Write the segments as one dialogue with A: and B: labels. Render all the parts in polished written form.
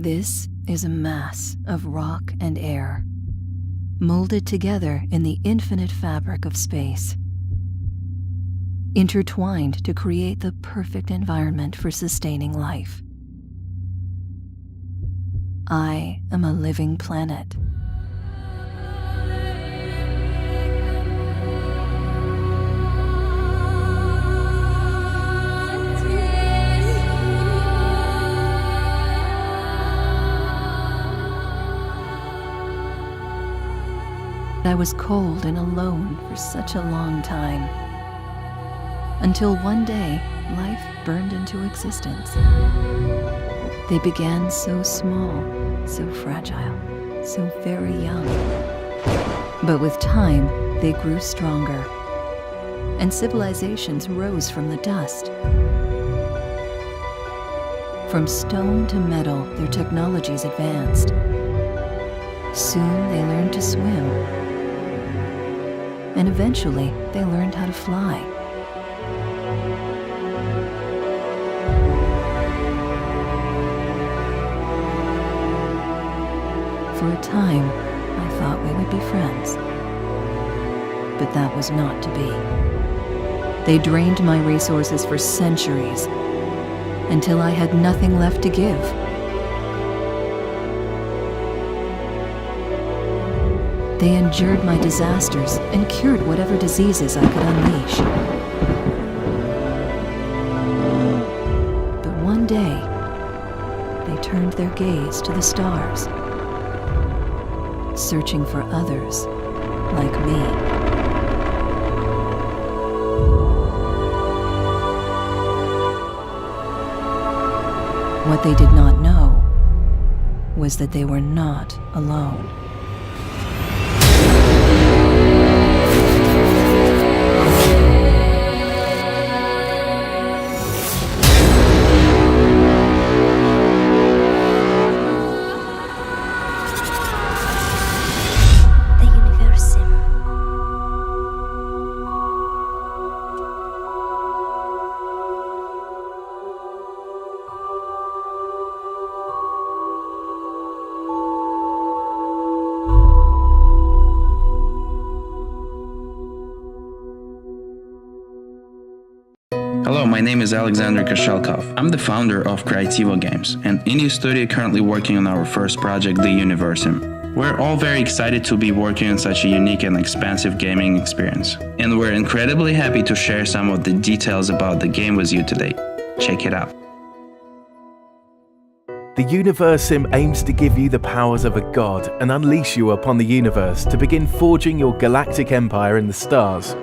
A: This is a mass of rock and air, molded together in the infinite fabric of space, intertwined to create the perfect environment for sustaining life. I am a living planet. I was cold and alone for such a long time, until one day life burned into existence. They began so small, so fragile, so very young. But with time, they grew stronger, and civilizations rose from the dust. From stone to metal, their technologies advanced. Soon they learned to swim, and eventually they learned how to fly. For a time, I thought we would be friends, but that was not to be. They drained my resources for centuries, until I had nothing left to give. They endured my disasters and cured whatever diseases I could unleash. But one day, they turned their gaze to the stars, searching for others like me. What they did not know was that they were not alone.
B: Hello, my name is Alexander Koshelkov. I'm the founder of Creativo Games, an indie studio currently working on our first project, the Universim. We're all very excited to be working on such a unique and expansive gaming experience, and we're incredibly happy to share some of the details about the game with you today. Check it out.
C: The Universim aims to give you the powers of a god and unleash you upon the universe to begin forging your galactic empire in the stars.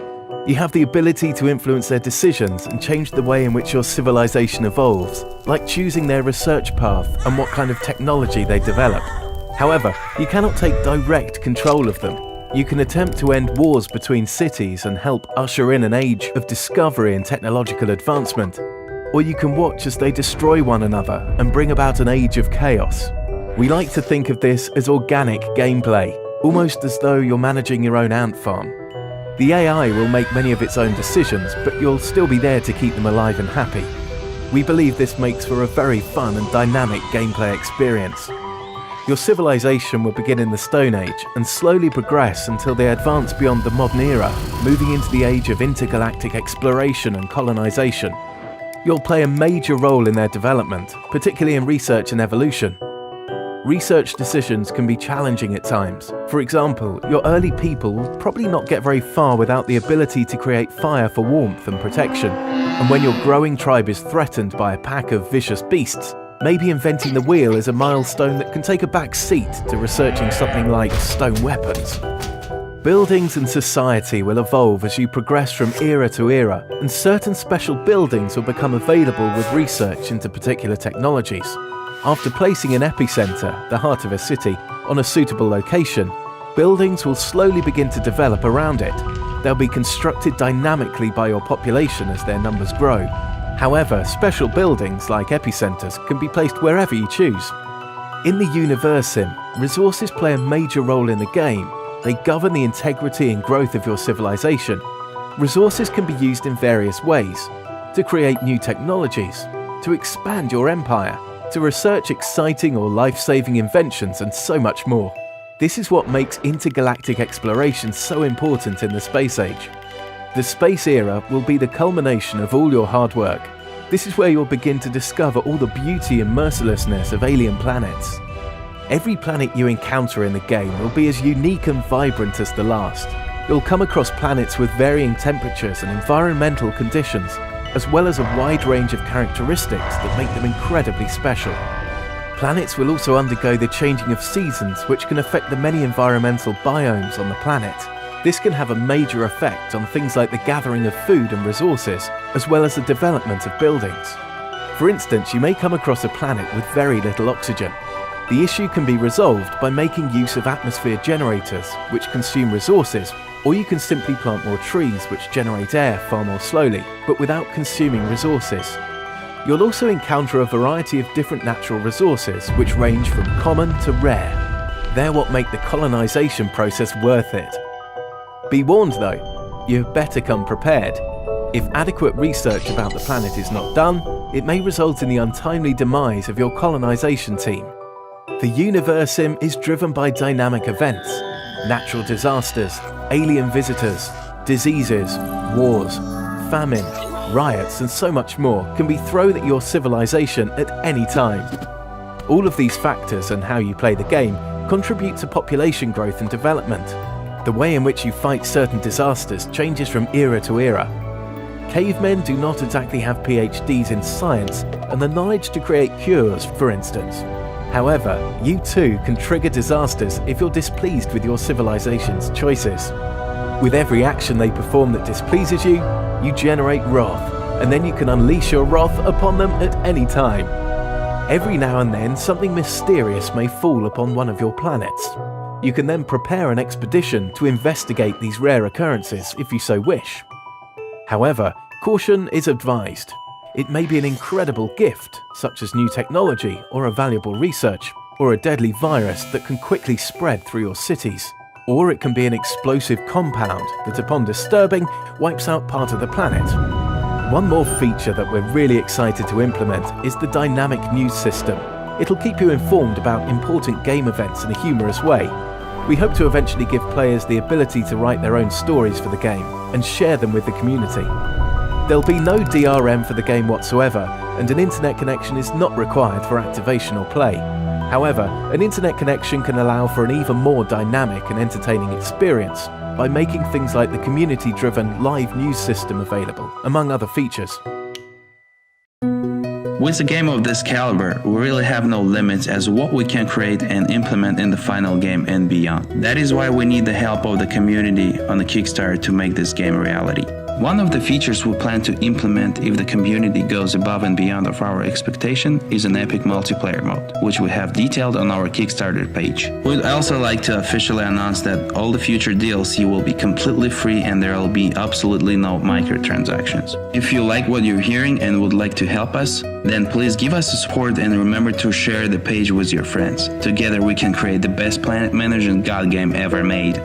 C: You have the ability to influence their decisions and change the way in which your civilization evolves, like choosing their research path and what kind of technology they develop. However, you cannot take direct control of them. You can attempt to end wars between cities and help usher in an age of discovery and technological advancement. Or you can watch as they destroy one another and bring about an age of chaos. We like to think of this as organic gameplay, almost as though you're managing your own ant farm. The AI will make many of its own decisions, but you'll still be there to keep them alive and happy. We believe this makes for a very fun and dynamic gameplay experience. Your civilization will begin in the Stone Age and slowly progress until they advance beyond the modern era, moving into the age of intergalactic exploration and colonization. You'll play a major role in their development, particularly in research and evolution. Research decisions can be challenging at times. For example, your early people will probably not get very far without the ability to create fire for warmth and protection. And when your growing tribe is threatened by a pack of vicious beasts, maybe inventing the wheel is a milestone that can take a back seat to researching something like stone weapons. Buildings and society will evolve as you progress from era to era, and certain special buildings will become available with research into particular technologies. After placing an epicenter, the heart of a city, on a suitable location, buildings will slowly begin to develop around it. They'll be constructed dynamically by your population as their numbers grow. However, special buildings like epicenters can be placed wherever you choose. In the Universim, resources play a major role in the game. They govern the integrity and growth of your civilization. Resources can be used in various ways: to create new technologies, to expand your empire, to research exciting or life-saving inventions and so much more. This is what makes intergalactic exploration so important in the space age. The space era will be the culmination of all your hard work. This is where you'll begin to discover all the beauty and mercilessness of alien planets. Every planet you encounter in the game will be as unique and vibrant as the last. You'll come across planets with varying temperatures and environmental conditions, as well as a wide range of characteristics that make them incredibly special. Planets will also undergo the changing of seasons, which can affect the many environmental biomes on the planet. This can have a major effect on things like the gathering of food and resources, as well as the development of buildings. For instance, you may come across a planet with very little oxygen. The issue can be resolved by making use of atmosphere generators, which consume resources, or you can simply plant more trees which generate air far more slowly, but without consuming resources. You'll also encounter a variety of different natural resources which range from common to rare. They're what make the colonization process worth it. Be warned though, you'd better come prepared. If adequate research about the planet is not done, it may result in the untimely demise of your colonization team. The Universim is driven by dynamic events, natural disasters, alien visitors, diseases, wars, famine, riots and so much more can be thrown at your civilization at any time. All of these factors and how you play the game contribute to population growth and development. The way in which you fight certain disasters changes from era to era. Cavemen do not exactly have PhDs in science and the knowledge to create cures, for instance. However, you too can trigger disasters if you're displeased with your civilization's choices. With every action they perform that displeases you, you generate wrath, and then you can unleash your wrath upon them at any time. Every now and then, something mysterious may fall upon one of your planets. You can then prepare an expedition to investigate these rare occurrences if you so wish. However, caution is advised. It may be an incredible gift, such as new technology or a valuable research, or a deadly virus that can quickly spread through your cities. Or it can be an explosive compound that, upon disturbing, wipes out part of the planet. One more feature that we're really excited to implement is the dynamic news system. It'll keep you informed about important game events in a humorous way. We hope to eventually give players the ability to write their own stories for the game and share them with the community. There'll be no DRM for the game whatsoever, and an internet connection is not required for activation or play. However, an internet connection can allow for an even more dynamic and entertaining experience by making things like the community-driven live news system available, among other features.
B: With a game of this caliber, we really have no limits as to what we can create and implement in the final game and beyond. That is why we need the help of the community on the Kickstarter to make this game a reality. One of the features we plan to implement if the community goes above and beyond of our expectation is an epic multiplayer mode, which we have detailed on our Kickstarter page. We'd also like to officially announce that all the future DLC will be completely free and there will be absolutely no microtransactions. If you like what you're hearing and would like to help us, then please give us support and remember to share the page with your friends. Together we can create the best planet management god game ever made.